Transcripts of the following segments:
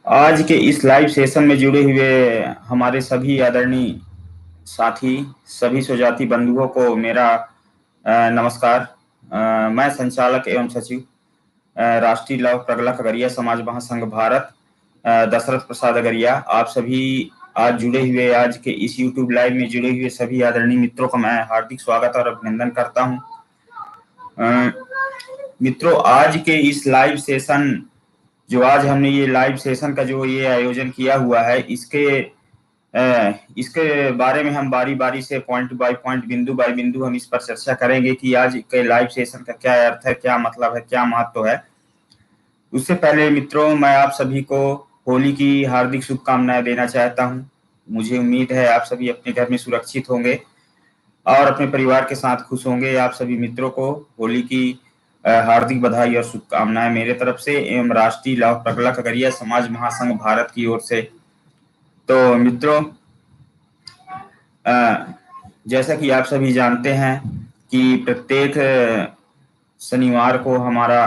आज के इस लाइव सेशन में जुड़े हुए हमारे सभी आदरणीय साथी, सभी स्वजाति बंधुओं को मेरा नमस्कार। मैं संचालक एवं सचिव राष्ट्रीय लव प्रगला खगड़िया समाज महासंघ भारत दशरथ प्रसाद अगरिया, आप सभी आज जुड़े हुए, आज के इस YouTube लाइव में जुड़े हुए सभी आदरणीय मित्रों का मैं हार्दिक स्वागत और अभिनंदन करता हूं। मित्रों, आज के इस लाइव सेशन जो आज हमने ये लाइव सेशन का जो ये आयोजन किया हुआ है, इसके बारे में हम बारी बारी से पॉइंट बाय पॉइंट, बिंदु बाय बिंदु हम इस पर चर्चा करेंगे कि आज के लाइव सेशन का क्या अर्थ है, क्या मतलब है, क्या महत्व है। उससे पहले मित्रों, मैं आप सभी को होली की हार्दिक शुभकामनाएं देना चाहता हूं। मुझे उम्मीद है आप सभी अपने घर में सुरक्षित होंगे और अपने परिवार के साथ खुश होंगे। आप सभी मित्रों को होली की हार्दिक बधाई और शुभकामनाएं मेरे तरफ से एवं राष्ट्रीय लव प्रगला खगड़िया समाज महासंघ भारत की ओर से। तो मित्रों, जैसा कि आप सभी जानते हैं कि प्रत्येक शनिवार को हमारा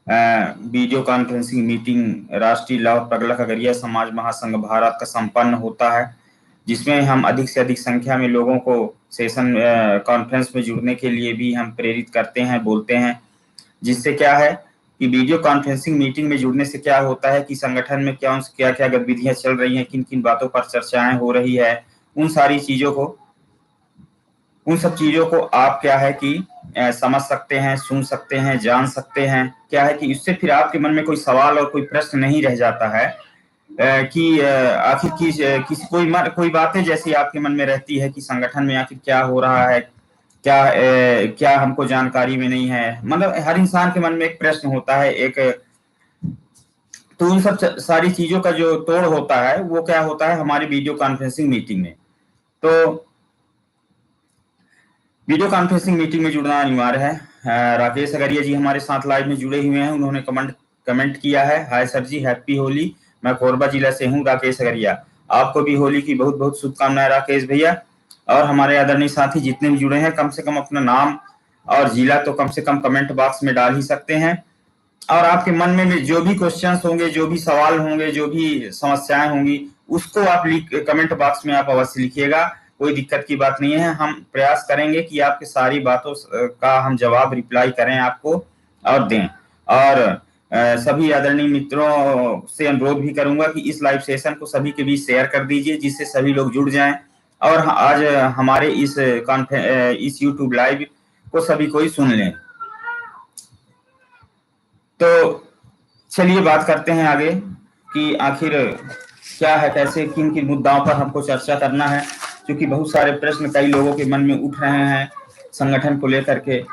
वीडियो कॉन्फ्रेंसिंग मीटिंग राष्ट्रीय लव प्रगला खगड़िया समाज महासंघ भारत का संपन्न होता है, जिसमें हम अधिक से अधिक संख्या में लोगों को सेशन कॉन्फ्रेंस में जुड़ने के लिए भी हम प्रेरित करते हैं, बोलते हैं। जिससे क्या है कि वीडियो कॉन्फ्रेंसिंग मीटिंग में जुड़ने से क्या होता है कि संगठन में क्या क्या गतिविधियां चल रही हैं, किन किन बातों पर चर्चाएं हो रही है, उन सब चीजों को आप क्या है कि समझ सकते हैं, सुन सकते हैं, जान सकते हैं। क्या है कि इससे फिर आपके मन में कोई सवाल और कोई प्रश्न नहीं रह जाता है कि आखिर किसी कोई बातें जैसी आपके मन में रहती है कि संगठन में आखिर क्या हो रहा है, क्या हमको जानकारी में नहीं है। मतलब हर इंसान के मन में एक प्रश्न होता है, तो उन सब सारी चीजों का जो तोड़ होता है वो क्या होता है हमारी वीडियो कॉन्फ्रेंसिंग मीटिंग में। तो वीडियो कॉन्फ्रेंसिंग मीटिंग में जुड़ना अनिवार्य है। राकेश अगरिया जी हमारे साथ लाइव में जुड़े हुए हैं। उन्होंने कमेंट किया है, हाय सर जी, हैप्पी होली। मैं कोरबा जिला से हूँ, राकेश अगरिया। आपको भी होली की बहुत बहुत शुभकामनाएं राकेश भैया। और हमारे आदरणीय साथी जितने भी जुड़े हैं, कम से कम अपना नाम और जिला तो कम से कम कमेंट बॉक्स में डाल ही सकते हैं। और आपके मन में जो भी क्वेश्चंस होंगे, जो भी सवाल होंगे, जो भी समस्याएं होंगी, उसको आप कमेंट बॉक्स में आप अवश्य लिखिएगा। कोई दिक्कत की बात नहीं है। हम प्रयास करेंगे कि आपकी सारी बातों का हम जवाब रिप्लाई करें आपको और दें। और सभी आदरणीय मित्रों से अनुरोध भी करूंगा कि इस लाइव सेशन को सभी के बीच शेयर कर दीजिए, जिससे सभी लोग जुड़ जाएं और आज हमारे इस YouTube लाइव को सभी कोई सुन लें। तो चलिए बात करते हैं आगे कि आखिर क्या है, कैसे, किन किन मुद्दाओं पर हमको चर्चा करना है, क्योंकि बहुत सारे प्रश्न कई लोगों के मन में उठ रहे हैं संगठन को लेकर के।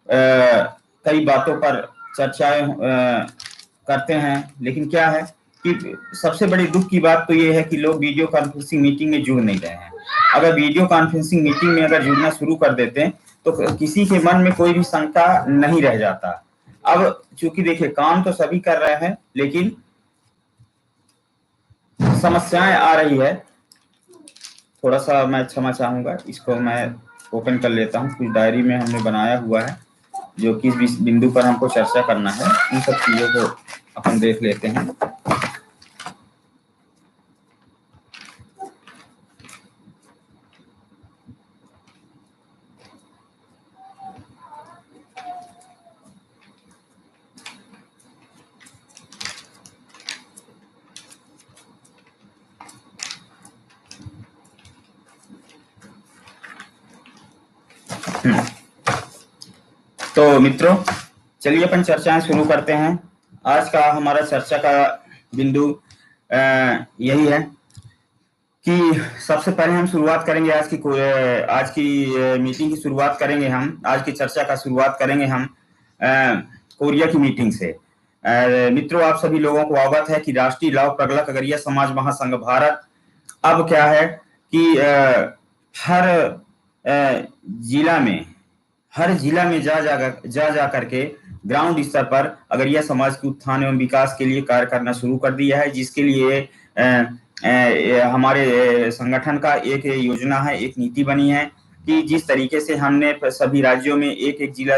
कई बातों पर चर्चाएं करते हैं, लेकिन क्या है कि सबसे बड़ी दुख की बात तो ये है कि लोग वीडियो कॉन्फ्रेंसिंग मीटिंग में जुड़ नहीं रहे हैं। अगर वीडियो कॉन्फ्रेंसिंग मीटिंग में अगर जुड़ना शुरू कर देते हैं तो किसी के मन में कोई भी शंका नहीं रह जाता। अब चूंकि देखिए, काम तो सभी कर रहे हैं, लेकिन समस्याएं आ रही है। थोड़ा सा मैं क्षमा चाहूंगा, इसको मैं ओपन कर लेता हूं। कुछ डायरी में हमने बनाया हुआ है जो किस बिंदु पर हमको चर्चा करना है, उन सब चीजों को अपन देख लेते हैं। तो मित्रों, चलिए अपन चर्चाएं शुरू करते हैं। आज का हमारा चर्चा का बिंदु यही है कि सबसे पहले हम शुरुआत करेंगे आज की मीटिंग की शुरुआत करेंगे हम, आज की चर्चा का शुरुआत करेंगे हम कोरिया की मीटिंग से। मित्रों, आप सभी लोगों को अवगत है कि राष्ट्रीय लौह प्रगलक अगरिया समाज महासंघ भारत अब क्या है कि हर जिला में जा करके ग्राउंड स्तर पर अगरिया समाज के उत्थान एवं विकास के लिए कार्य करना शुरू कर दिया है, जिसके लिए हमारे संगठन का एक योजना है, एक नीति बनी है कि जिस तरीके से हमने सभी राज्यों में एक एक जिला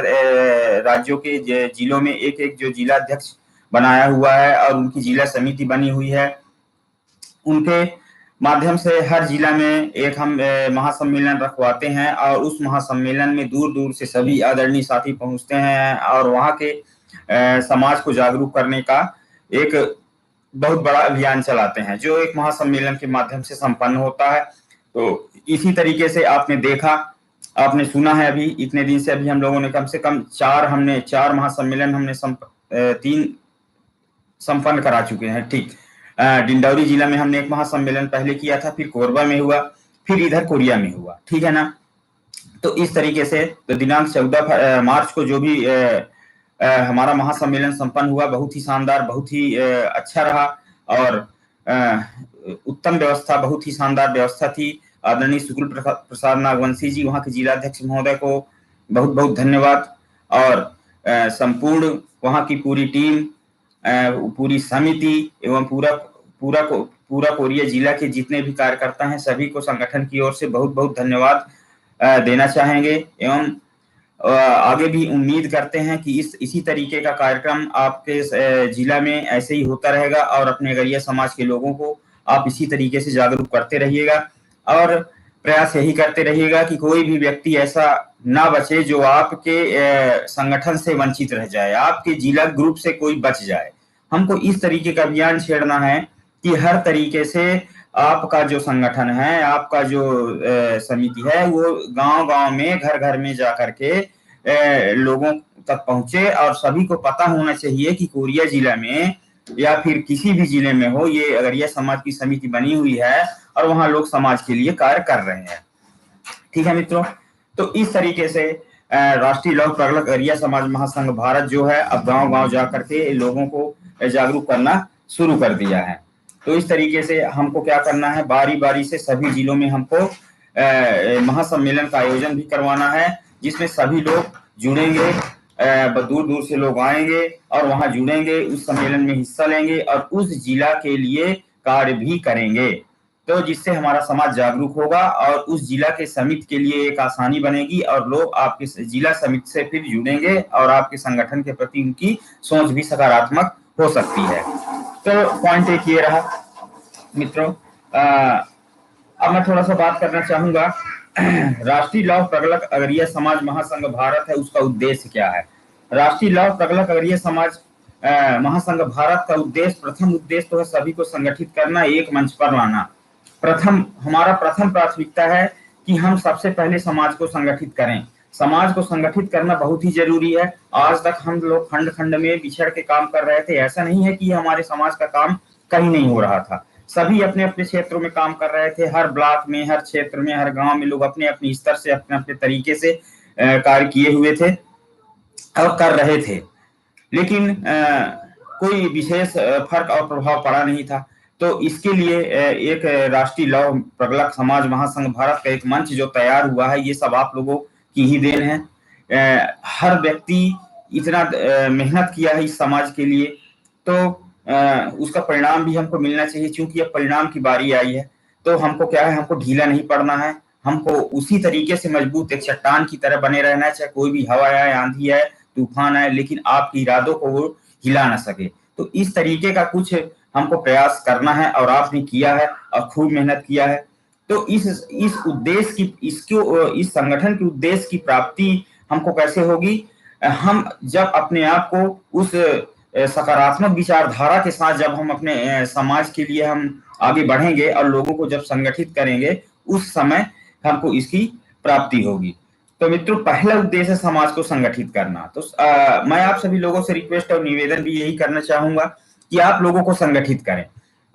राज्यों के जिलों में एक एक जो जिला अध्यक्ष बनाया हुआ है और उनकी जिला समिति बनी हुई है, उनके माध्यम से हर जिला में एक हम महासम्मेलन रखवाते हैं और उस महासम्मेलन में दूर दूर से सभी आदरणीय साथी पहुंचते हैं और वहां के समाज को जागरूक करने का एक बहुत बड़ा अभियान चलाते हैं, जो एक महासम्मेलन के माध्यम से संपन्न होता है। तो इसी तरीके से आपने देखा, आपने सुना है, अभी इतने दिन से अभी हम लोगों ने कम से कम चार महासम्मेलन हमने 3 संपन्न करा चुके हैं। ठीक, डिंडौरी जिला में हमने एक महासम्मेलन पहले किया था, फिर कोरबा में हुआ, फिर इधर कोरिया में हुआ, ठीक है ना। तो इस तरीके से तो दिनांक 14 मार्च को जो भी हमारा महासम्मेलन संपन्न हुआ, बहुत ही शानदार, बहुत ही अच्छा रहा और उत्तम व्यवस्था, बहुत ही शानदार व्यवस्था थी। आदरणीय शुक्ल प्रसाद नागवंशी जी, वहां के जिलाध्यक्ष महोदय को बहुत बहुत धन्यवाद और संपूर्ण वहां की पूरी टीम, पूरी समिति एवं पूरा कोरिया जिला के जितने भी कार्यकर्ता हैं, सभी को संगठन की ओर से बहुत बहुत धन्यवाद देना चाहेंगे एवं आगे भी उम्मीद करते हैं कि इसी तरीके का कार्यक्रम आपके जिला में ऐसे ही होता रहेगा और अपने अगरिया समाज के लोगों को आप इसी तरीके से जागरूक करते रहिएगा और प्रयास यही करते रहिएगा कि कोई भी व्यक्ति ऐसा ना बचे जो आपके संगठन से वंचित रह जाए, आपके जिला ग्रुप से कोई बच जाए। हमको इस तरीके का अभियान छेड़ना है कि हर तरीके से आपका जो संगठन है, आपका जो समिति है, वो गांव-गांव में, घर-घर में जाकर के लोगों तक पहुंचे और सभी को पता होना चाहिए कि कोरिया जिला में या फिर किसी भी जिले में हो, ये अगरिया समाज की समिति बनी हुई है और वहां लोग समाज के लिए कार्य कर रहे हैं। ठीक है मित्रों, तो इस तरीके से राष्ट्रीय लौह प्रगलक अगरिया समाज महासंघ भारत जो है अब गांव-गांव जाकर के लोगों को जागरूक करना शुरू कर दिया है। तो इस तरीके से हमको क्या करना है, बारी बारी से सभी जिलों में हमको महासम्मेलन का आयोजन भी करवाना है, जिसमें सभी लोग जुड़ेंगे, दूर दूर से लोग आएंगे और वहां जुड़ेंगे, उस सम्मेलन में हिस्सा लेंगे और उस जिला के लिए कार्य भी करेंगे। तो जिससे हमारा समाज जागरूक होगा और उस जिला के समिति के लिए एक आसानी बनेगी और लोग आपके जिला समिति से फिर जुड़ेंगे और आपके संगठन के प्रति उनकी सोच भी सकारात्मक हो सकती है। तो पॉइंट एक ये रहा मित्रों। अब मैं थोड़ा सा बात करना चाहूंगा राष्ट्रीय लौह प्रगलक अगरिया समाज महासंघ भारत है, उसका उद्देश्य क्या है। राष्ट्रीय लौह प्रगलक अगरिया समाज महासंघ भारत का प्रथम उद्देश्य तो है सभी को संगठित करना, एक मंच पर लाना। हमारा प्रथम प्राथमिकता है कि हम सबसे पहले समाज को संगठित करें। समाज को संगठित करना बहुत ही जरूरी है। आज तक हम लोग खंड खंड में बिछड़ के काम कर रहे थे, ऐसा नहीं है कि हमारे समाज का काम कहीं नहीं हो रहा था, सभी अपने अपने क्षेत्रों में काम कर रहे थे। हर ब्लॉक में, हर क्षेत्र में, हर गांव में लोग अपने अपने स्तर से, अपने अपने तरीके से कार्य किए हुए थे और कर रहे थे, लेकिन कोई विशेष फर्क और प्रभाव पड़ा नहीं था। तो इसके लिए एक राष्ट्रीय लौह प्रगलक समाज महासंघ भारत का एक मंच जो तैयार हुआ है, ये सब आप लोगों की ही देन है। हर व्यक्ति इतना मेहनत किया है इस समाज के लिए, तो उसका परिणाम भी हमको मिलना चाहिए। चूंकि अब परिणाम की बारी आई है, तो हमको क्या है, हमको ढीला नहीं पड़ना है, हमको उसी तरीके से मजबूत एक चट्टान की तरह बने रहना है, चाहे कोई भी हवा आए, आंधी आए, तूफान आए, लेकिन आपके इरादों को वो हिला ना सके। तो इस तरीके का कुछ हमको प्रयास करना है और आपने किया है और खूब मेहनत किया है। तो इस उद्देश्य की, इस संगठन के उद्देश्य की प्राप्ति हमको कैसे होगी, हम जब अपने आप को उस सकारात्मक विचारधारा के साथ जब हम अपने समाज के लिए हम आगे बढ़ेंगे और लोगों को जब संगठित करेंगे, उस समय हमको इसकी प्राप्ति होगी। तो मित्रों, पहला उद्देश्य है समाज को संगठित करना। तो मैं आप सभी लोगों से रिक्वेस्ट और निवेदन भी यही करना चाहूंगा कि आप लोगों को संगठित करें।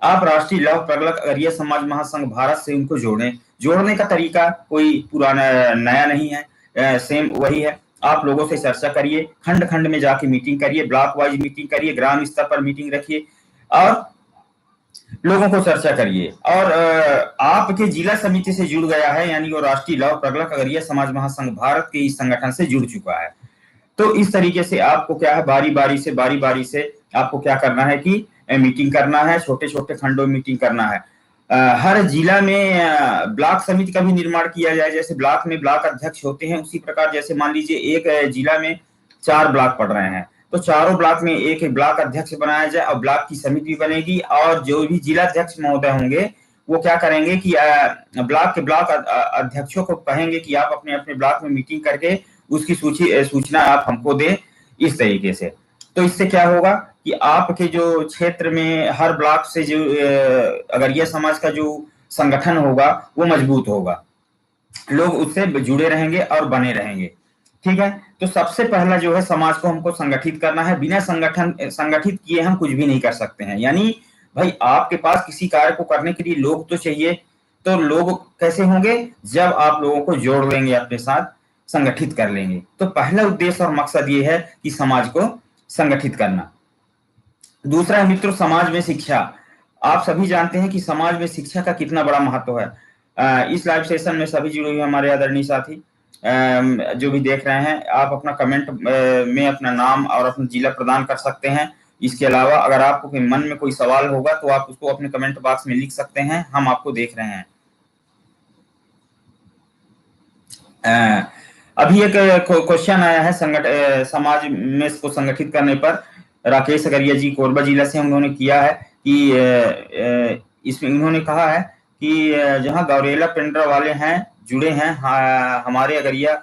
आप राष्ट्रीय लौह प्रगलक अगरिया समाज महासंघ भारत से उनको जोड़ें। जोड़ने का तरीका कोई पुराना नया नहीं है, सेम वही है। आप लोगों से चर्चा करिए, खंड खंड में जाके मीटिंग करिए, ब्लॉक वाइज मीटिंग करिए, ग्राम स्तर पर मीटिंग रखिए और लोगों को चर्चा करिए। और आपके जिला समिति से जुड़ गया है, यानी वो राष्ट्रीय लौह प्रगला खगड़िया समाज महासंघ भारत के इस संगठन से जुड़ चुका है। तो इस तरीके से आपको क्या है, बारी बारी से आपको क्या करना है कि मीटिंग करना है, छोटे छोटे खंडों में मीटिंग करना है। हर जिला में ब्लॉक समिति का भी निर्माण किया जाए। जैसे ब्लॉक में ब्लॉक अध्यक्ष होते हैं, उसी प्रकार जैसे मान लीजिए एक जिला में 4 ब्लॉक पड़ रहे हैं, तो चारों ब्लॉक में एक एक ब्लॉक अध्यक्ष बनाया जाए और ब्लॉक की समिति बनेगी। और जो भी जिला अध्यक्ष महोदय होंगे वो क्या करेंगे कि ब्लॉक के ब्लॉक अध्यक्षों को कहेंगे कि आप अपने अपने ब्लॉक में मीटिंग करके उसकी सूचना आप हमको दें, इस तरीके से। तो इससे क्या होगा कि आपके जो क्षेत्र में हर ब्लॉक से जो अगरिया समाज का जो संगठन होगा वो मजबूत होगा, लोग उससे जुड़े रहेंगे और बने रहेंगे। ठीक है, तो सबसे पहला जो है समाज को हमको संगठित करना है। बिना संगठित किए हम कुछ भी नहीं कर सकते हैं। यानी भाई आपके पास किसी कार्य को करने के लिए लोग तो चाहिए, तो लोग कैसे होंगे, जब आप लोगों को जोड़ लेंगे, अपने साथ संगठित कर लेंगे। तो पहला उद्देश्य और मकसद ये है कि समाज को संगठित करना। दूसरा है मित्रों, समाज में शिक्षा। आप सभी जानते हैं कि समाज में शिक्षा का कितना बड़ा महत्व है। इस लाइव सेशन में सभी जुड़े हुए हमारे आदरणीय साथी जो भी देख रहे हैं, आप अपना कमेंट में अपना नाम और अपना जिला प्रदान कर सकते हैं। इसके अलावा अगर आपको मन में कोई सवाल होगा तो आप उसको अपने कमेंट बॉक्स में लिख सकते हैं, हम आपको देख रहे हैं। अभी एक क्वेश्चन आया है समाज में इसको संगठित करने पर। राकेश अगरिया जी कोरबा जिला से उन्होंने किया है कि इसमें उन्होंने कहा है कि जहां गौरेला पिंडरा वाले हैं जुड़े हैं हमारे अगरिया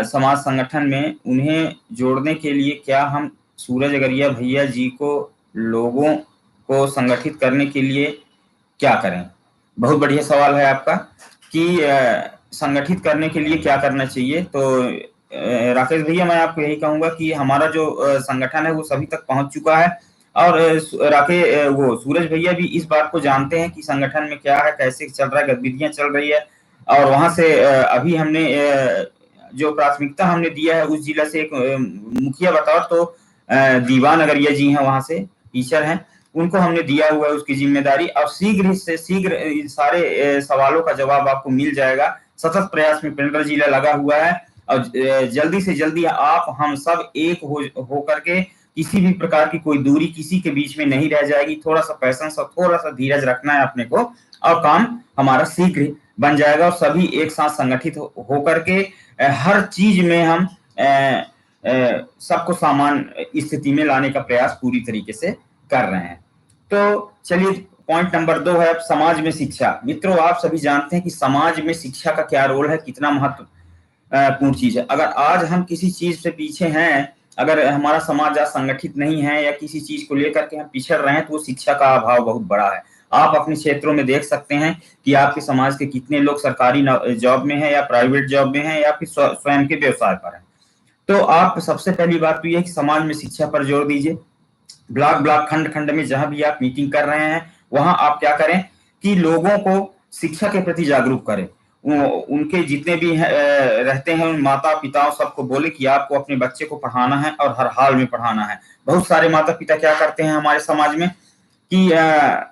समाज संगठन में, उन्हें जोड़ने के लिए क्या हम सूरज अगरिया भैया जी को लोगों को संगठित करने के लिए क्या करें? बहुत बढ़िया सवाल है आपका कि संगठित करने के लिए क्या करना चाहिए। तो राकेश भैया, मैं आपको यही कहूंगा कि हमारा जो संगठन है वो सभी तक पहुंच चुका है और वो सूरज भैया भी इस बात को जानते हैं कि संगठन में क्या है, कैसे चल रहा है, गतिविधियां चल रही है। और वहां से अभी हमने जो प्राथमिकता हमने दिया है, उस जिला से एक मुखिया बतौर तो दीवान अगरिया जी हैं, वहां से टीचर हैं, उनको हमने दिया हुआ है उसकी जिम्मेदारी। और शीघ्र से शीघ्र सारे सवालों का जवाब आपको मिल जाएगा। सतत प्रयास में पिंडरा जिला लगा हुआ है और जल्दी से जल्दी आप हम सब एक हो करके, किसी भी प्रकार की कोई दूरी किसी के बीच में नहीं रह जाएगी। थोड़ा सा पैसेंस और थोड़ा सा धीरज रखना है अपने को और काम हमारा शीघ्र बन जाएगा। और सभी एक साथ संगठित हो करके हर चीज में हम सबको समान स्थिति में लाने का प्रयास पूरी तरीके से कर रहे हैं। तो चलिए, पॉइंट नंबर 2 है अब समाज में शिक्षा। मित्रों, आप सभी जानते हैं कि समाज में शिक्षा का क्या रोल है, कितना महत्वपूर्ण चीज है। अगर आज हम किसी चीज से पीछे हैं, अगर हमारा समाज आज संगठित नहीं है या किसी चीज को लेकर के हम पिछड़ रहे हैं, तो वो शिक्षा का अभाव बहुत बड़ा है। आप अपने क्षेत्रों में देख सकते हैं कि आपके समाज के कितने लोग सरकारी जॉब में हैं या प्राइवेट जॉब में हैं या फिर स्वयं के व्यवसाय पर हैं। तो आप सबसे पहली बात तो यह है कि समाज में शिक्षा पर जोर दीजिए। ब्लॉक ब्लॉक खंड खंड में जहां भी आप मीटिंग कर रहे हैं, वहां आप क्या करें कि लोगों को शिक्षा के प्रति जागरूक करें। उनके जितने भी रहते हैं उन माता पिताओं सबको बोले कि आपको अपने बच्चे को पढ़ाना है और हर हाल में पढ़ाना है। बहुत सारे माता पिता क्या करते हैं हमारे समाज में कि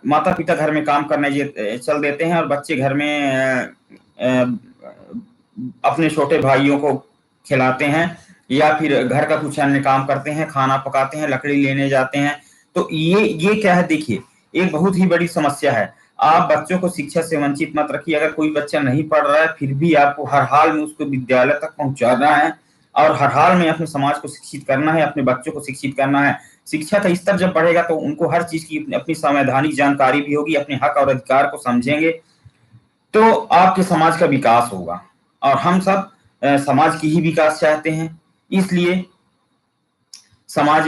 माता पिता घर में काम करने चल देते हैं और बच्चे घर में अपने छोटे भाइयों को खिलाते हैं या फिर घर का कुछ अन्य काम करते हैं, खाना पकाते हैं, लकड़ी लेने जाते हैं। तो ये क्या है, देखिए एक बहुत ही बड़ी समस्या है। आप बच्चों को शिक्षा से वंचित मत रखिए। अगर कोई बच्चा नहीं पढ़ रहा है, फिर भी आपको हर हाल में उसको विद्यालय तक पहुंचाना है और हर हाल में अपने समाज को शिक्षित करना है, अपने बच्चों को शिक्षित करना है। शिक्षा का स्तर जब बढ़ेगा तो उनको हर चीज की अपनी संवैधानिक जानकारी भी होगी, अपने हक और अधिकार को समझेंगे, तो आपके समाज का विकास होगा। और हम सब समाज की ही विकास चाहते हैं, इसलिए समाज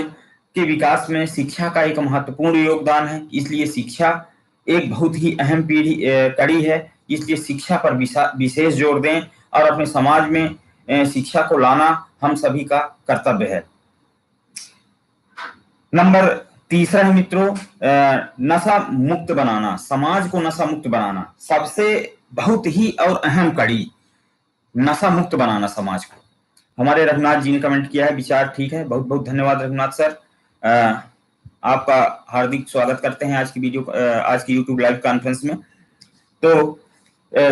के विकास में शिक्षा का एक महत्वपूर्ण योगदान है। इसलिए शिक्षा एक बहुत ही अहम कड़ी है। इसलिए शिक्षा पर विशेष जोर दें और अपने समाज में शिक्षा को लाना हम सभी का कर्तव्य है। नंबर 3 है मित्रों, नशा मुक्त बनाना, समाज को नशा मुक्त बनाना। सबसे बहुत ही और अहम कड़ी नशा मुक्त बनाना समाज को। हमारे रघुनाथ जी ने कमेंट किया है, विचार ठीक है। बहुत बहुत धन्यवाद रघुनाथ सर। आपका हार्दिक स्वागत करते हैं आज की आज की यूट्यूब लाइव कॉन्फ्रेंस में। तो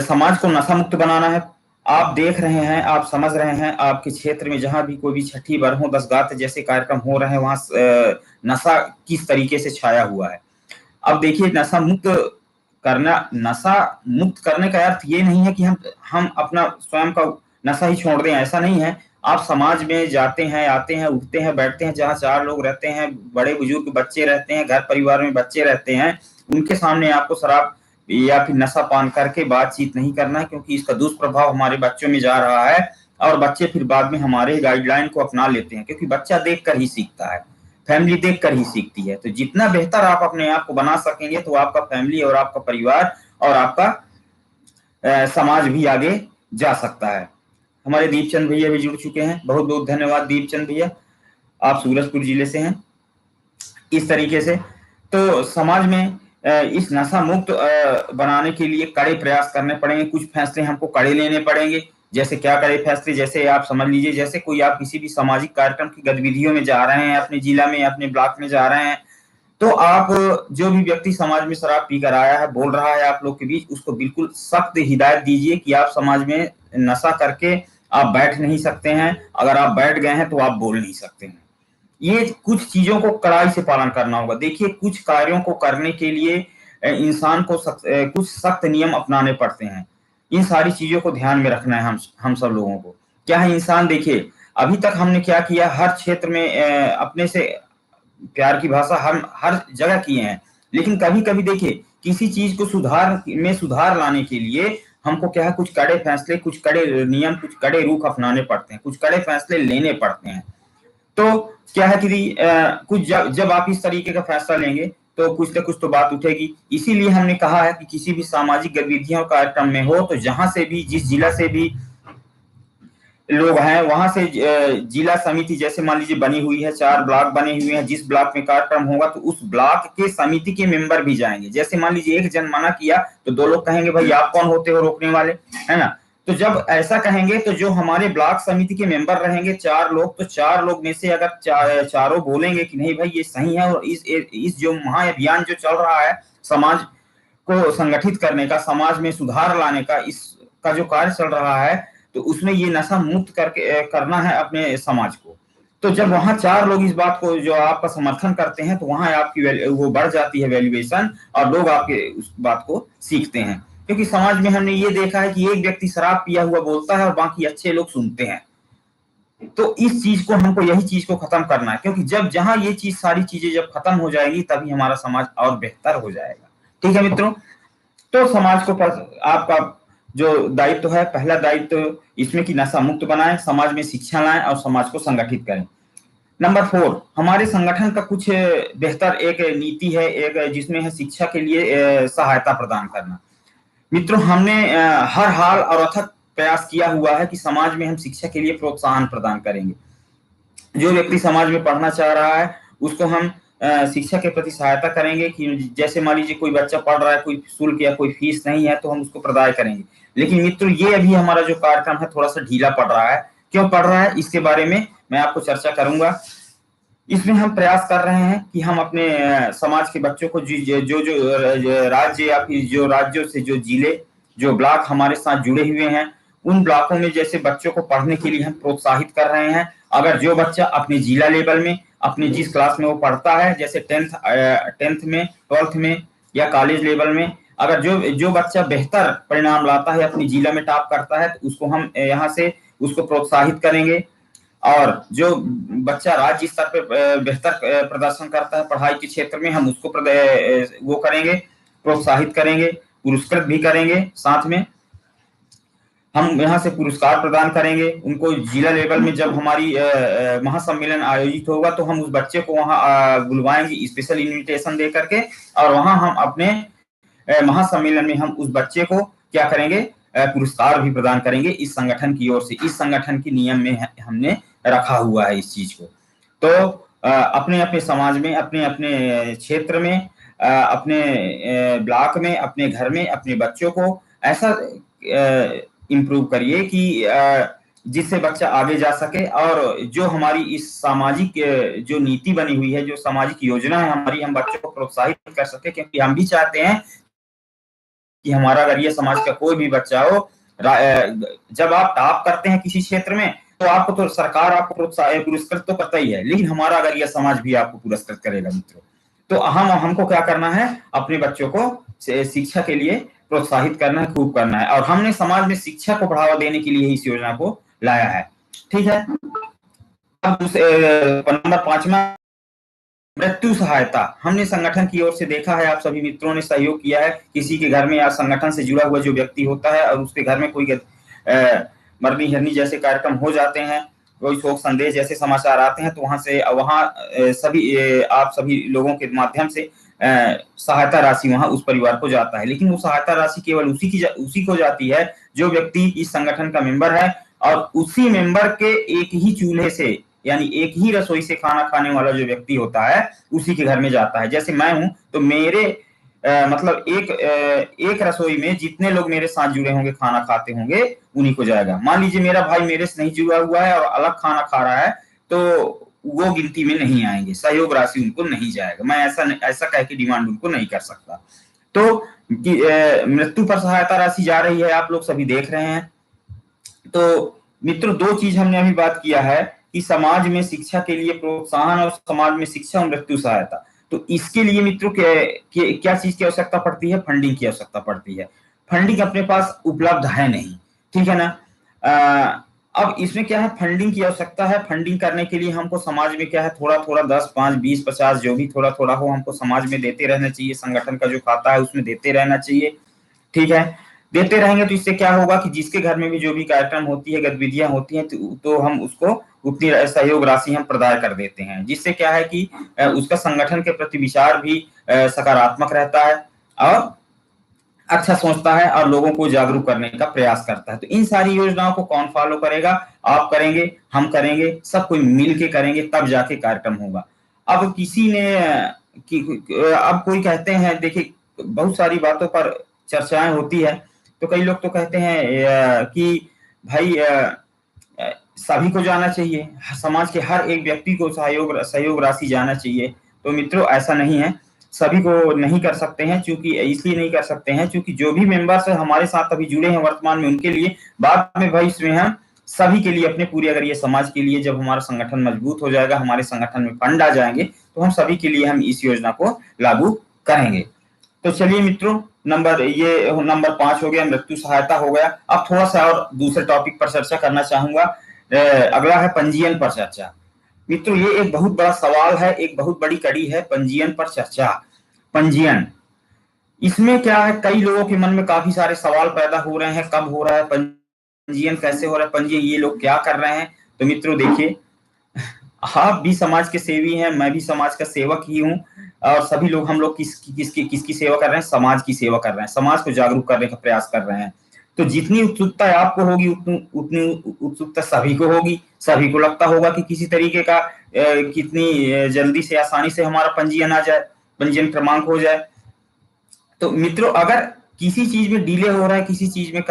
समाज को नशा मुक्त बनाना है। आप देख रहे हैं, आप समझ रहे हैं, आपके क्षेत्र में जहां भी कोई भी छठी बरहों दस गात जैसे कार्यक्रम हो रहे हैं, वहां नशा किस तरीके से छाया हुआ है। अब देखिए, नशा मुक्त करने का अर्थ ये नहीं है कि हम अपना स्वयं का नशा ही छोड़ दें, ऐसा नहीं है। आप समाज में जाते हैं, आते हैं, उठते हैं, बैठते हैं, जहां चार लोग रहते हैं, बड़े बुजुर्ग बच्चे रहते हैं, घर परिवार में बच्चे रहते हैं, उनके सामने आपको शराब या फिर नशा पान करके बातचीत नहीं करना है, क्योंकि इसका दुष्प्रभाव हमारे बच्चों में जा रहा है और बच्चे फिर बाद में हमारे गाइडलाइन को अपना लेते हैं, क्योंकि बच्चा देखकर ही सीखता है, फैमिली देखकर ही सीखती है। तो जितना बेहतर आप अपने आप को बना सकेंगे तो आपका फैमिली और आपका परिवार और आपका समाज भी आगे जा सकता है। हमारे दीपचंद भैया भी जुड़ चुके हैं, बहुत बहुत धन्यवाद दीपचंद भैया, आप सूरजपुर जिले से हैं। इस तरीके से तो समाज में इस नशा मुक्त बनाने के लिए कड़े प्रयास करने पड़ेंगे, कुछ फैसले हमको कड़े लेने पड़ेंगे। जैसे क्या कड़े फैसले, जैसे आप समझ लीजिए, जैसे कोई आप किसी भी सामाजिक कार्यक्रम की गतिविधियों में जा रहे हैं, अपने जिला में अपने ब्लॉक में जा रहे हैं, तो आप जो भी व्यक्ति समाज में शराब पीकर आया है, बोल रहा है आप लोग के बीच, उसको बिल्कुल सख्त हिदायत दीजिए कि आप समाज में नशा करके आप बैठ नहीं सकते हैं, अगर आप बैठ गए हैं तो आप बोल नहीं सकते हैं। ये कुछ चीजों को कड़ाई से पालन करना होगा। देखिए, कुछ कार्यों को करने के लिए इंसान को कुछ सख्त नियम अपनाने पड़ते हैं। इन सारी चीजों को ध्यान में रखना है हम सब लोगों को। क्या है, इंसान देखिए, अभी तक हमने क्या किया, हर क्षेत्र में अपने से प्यार की भाषा हम हर जगह किए हैं, लेकिन कभी कभी देखिए, किसी चीज को सुधार लाने के लिए हमको क्या है, कुछ कड़े फैसले, कुछ कड़े नियम, कुछ कड़े रुख अपनाने पड़ते हैं, कुछ कड़े फैसले लेने पड़ते हैं। तो क्या है कि कुछ जब आप इस तरीके का फैसला लेंगे तो कुछ न कुछ तो बात उठेगी। इसीलिए हमने कहा है कि किसी भी सामाजिक गतिविधियों कार्यक्रम में हो तो जहां से भी, जिस जिला से भी लोग हैं, वहां से जिला समिति जैसे मान लीजिए बनी हुई है, 4 ब्लॉक बने हुए हैं, जिस ब्लॉक में कार्यक्रम होगा तो उस ब्लॉक के समिति के मेंबर भी जाएंगे। जैसे मान लीजिए एक जन मना किया तो 2 लोग कहेंगे भाई आप कौन होते हो रोकने वाले, है ना। तो जब ऐसा कहेंगे तो जो हमारे ब्लॉक समिति के मेंबर रहेंगे 4 लोग, तो 4 लोग में से अगर चारों बोलेंगे कि नहीं भाई ये सही है, और इस जो महाअभियान जो चल रहा है समाज को संगठित करने का, समाज में सुधार लाने का, इसका जो कार्य चल रहा है, तो उसमें ये नशा मुक्त करना है अपने समाज को। तो जब वहां 4 लोग इस बात को जो आपका समर्थन करते हैं, तो वहां आपकी वो बढ़ जाती है वैल्यूएशन, और लोग आपके उस बात को सीखते हैं। क्योंकि समाज में हमने ये देखा है कि एक व्यक्ति शराब पिया हुआ बोलता है और बाकी अच्छे लोग सुनते हैं। तो इस चीज को, हमको यही चीज को खत्म करना है, क्योंकि जहां ये चीज, सारी चीजें जब खत्म हो जाएगी तभी हमारा समाज और बेहतर हो जाएगा। ठीक है मित्रों, तो समाज को आपका जो दायित्व है, पहला दायित्व इसमें कि नशा मुक्त बनाएं, समाज में शिक्षा लाएं और समाज को संगठित करें। नंबर 4, हमारे संगठन का कुछ बेहतर एक नीति है, एक जिसमें है शिक्षा के लिए सहायता प्रदान करना। मित्रों, हमने हर हाल और अथक प्रयास किया हुआ है कि समाज में हम शिक्षा के लिए प्रोत्साहन प्रदान करेंगे। जो व्यक्ति समाज में पढ़ना चाह रहा है उसको हम शिक्षा के प्रति सहायता करेंगे, कि जैसे मान लीजिए कोई बच्चा पढ़ रहा है, कोई शुल्क या कोई फीस नहीं है, तो हम उसको प्रदान करेंगे। लेकिन मित्रों, ये अभी हमारा जो कार्यक्रम है थोड़ा सा ढीला पड़ रहा है। क्यों पड़ रहा है, इसके बारे में मैं आपको चर्चा करूंगा। इसमें हम प्रयास कर रहे हैं कि हम अपने समाज के बच्चों को जो राज्य या फिर जो राज्यों से जो जिले, जो ब्लॉक हमारे साथ जुड़े हुए हैं, उन ब्लॉकों में जैसे बच्चों को पढ़ने के लिए हम प्रोत्साहित कर रहे हैं। अगर जो बच्चा अपने जिला लेवल में, अपने जिस क्लास में वो पढ़ता है, जैसे 10th में, 12th में या कॉलेज लेवल में, अगर जो बच्चा बेहतर परिणाम लाता है, अपनी जिला में टॉप करता है, तो उसको हम यहाँ से उसको प्रोत्साहित करेंगे। और जो बच्चा राज्य स्तर पर बेहतर प्रदर्शन करता है पढ़ाई के क्षेत्र में, हम उसको वो करेंगे, प्रोत्साहित करेंगे, पुरस्कृत भी करेंगे। साथ में हम यहाँ से पुरस्कार प्रदान करेंगे उनको। जिला लेवल में जब हमारी महासम्मेलन आयोजित होगा तो हम उस बच्चे को वहाँ बुलवाएंगे स्पेशल इन्विटेशन दे करके, और वहाँ हम अपने महासम्मेलन में हम उस बच्चे को क्या करेंगे, पुरस्कार भी प्रदान करेंगे इस संगठन की ओर से। इस संगठन के नियम में हमने रखा हुआ है इस चीज को। तो अपने अपने समाज में, अपने अपने क्षेत्र में, अपने ब्लॉक में, अपने घर में अपने बच्चों को ऐसा इम्प्रूव करिए कि जिससे बच्चा आगे जा सके। और जो हमारी इस सामाजिक जो नीति बनी हुई है, जो सामाजिक योजना है हमारी, हम बच्चों को प्रोत्साहित कर सके, क्योंकि हम भी चाहते हैं कि हमारा अगर ये समाज का कोई भी बच्चा हो, जब आप टॉप करते हैं किसी क्षेत्र में तो आपको तो सरकार आपको प्रोत्साहित पुरस्कृत तो करता ही है, लेकिन हमारा अगर यह समाज भी आपको पुरस्कृत करेगा मित्रों, तो हमको क्या करना है, अपने बच्चों को शिक्षा के लिए प्रोत्साहित करना है, खूब करना है। और हमने समाज में शिक्षा को बढ़ावा देने के लिए इस योजना को लाया है। ठीक है। अब नंबर 5 मृत्यु सहायता। हमने संगठन की ओर से देखा है, आप सभी मित्रों ने सहयोग किया है, किसी के घर में या संगठन से जुड़ा हुआ जो व्यक्ति होता है और उसके घर में कोई मरनी हरनी जैसे कार्यक्रम हो जाते हैं, कोई शोक संदेश जैसे समाचार आते हैं, तो वहां सभी आप सभी लोगों के माध्यम से सहायता राशि वहां उस परिवार को जाता है। लेकिन वो सहायता राशि केवल उसी को जाती है जो व्यक्ति इस संगठन का मेंबर है और उसी मेंबर के एक ही चूल्हे से, यानी एक ही रसोई से खाना खाने वाला जो व्यक्ति होता है उसी के घर में जाता है। जैसे मैं हूं तो मेरे मतलब एक रसोई में जितने लोग मेरे साथ जुड़े होंगे, खाना खाते होंगे, उन्हीं को जाएगा। मान लीजिए मेरा भाई मेरे से नहीं जुड़ा हुआ है और अलग खाना खा रहा है, तो वो गिनती में नहीं आएंगे, सहयोग राशि उनको नहीं जाएगा। मैं ऐसा कह के डिमांड उनको नहीं कर सकता। तो मृत्यु पर सहायता राशि जा रही है, आप लोग सभी देख रहे हैं। तो मित्रों, 2 चीज हमने अभी बात किया है कि समाज में शिक्षा के लिए प्रोत्साहन और समाज में शिक्षा और मृत्यु सहायता। तो इसके लिए मित्रों क्या चीज की आवश्यकता पड़ती है? फंडिंग की आवश्यकता पड़ती है। फंडिंग अपने पास उपलब्ध है नहीं, ठीक है ना। अब इसमें क्या है, फंडिंग की आवश्यकता है। फंडिंग करने के लिए हमको समाज में क्या है, थोड़ा थोड़ा 10, 5, 20, 50 जो भी थोड़ा थोड़ा हो, हमको समाज में देते रहना चाहिए। संगठन का जो खाता है उसमें देते रहना चाहिए, ठीक है। देते रहेंगे तो इससे क्या होगा कि जिसके घर में भी जो भी कार्यक्रम होती है, गतिविधियां होती हैं, तो हम उसको उतनी सहयोग राशि हम प्रदान कर देते हैं, जिससे क्या है कि उसका संगठन के प्रति विचार भी सकारात्मक रहता है और अच्छा सोचता है और लोगों को जागरूक करने का प्रयास करता है। तो इन सारी योजनाओं को कौन फॉलो करेगा? आप करेंगे, हम करेंगे, सब कोई मिल के करेंगे, तब जाके कार्यक्रम होगा। अब किसी ने अब कोई कहते हैं, देखिए बहुत सारी बातों पर चर्चाएं होती है, तो कई लोग तो कहते हैं कि भाई सभी को जाना चाहिए, समाज के हर एक व्यक्ति को सहयोग राशि जाना चाहिए। तो मित्रों, ऐसा नहीं है, सभी को नहीं कर सकते हैं। चूंकि इसलिए नहीं कर सकते हैं क्योंकि जो भी मेंबर्स हमारे साथ अभी जुड़े हैं वर्तमान में, उनके लिए बाद में भविष्य में हम सभी के लिए अपने पूरे, अगर ये समाज के लिए जब हमारा संगठन मजबूत हो जाएगा, हमारे संगठन में फंड आ जाएंगे, तो हम सभी के लिए हम इस योजना को लागू करेंगे। तो चलिए मित्रों, नंबर 5 हो गया, मृत्यु सहायता हो गया। अब थोड़ा सा और दूसरे टॉपिक पर चर्चा करना चाहूंगा। अगला है पंजीयन पर चर्चा। मित्रों, ये एक बहुत बड़ा सवाल है, एक बहुत बड़ी कड़ी है, पंजीयन पर चर्चा। पंजीयन, इसमें क्या है, कई लोगों के मन में काफी सारे सवाल पैदा हो रहे हैं। कब हो रहा है पंजीयन, कैसे हो रहा है पंजीयन, ये लोग क्या कर रहे हैं? तो मित्रों देखिए, आप भी समाज के सेवी हैं, मैं भी समाज का सेवक ही हूं, और सभी लोग, हम लोग किसकी सेवा कर रहे हैं? समाज की सेवा कर रहे हैं, समाज को जागरूक करने का प्रयास कर रहे हैं। तो जितनी उत्सुकता आपको होगी उतनी उत्सुकता सभी को होगी। सभी को लगता होगा कि किसी तरीके का कितनी जल्दी से, आसानी से हमारा पंजीयन आ जाए, पंजीयन क्रमांक हो जाए। तो मित्रों, अगर किसी चीज में डिले हो रहा है, किसी चीज में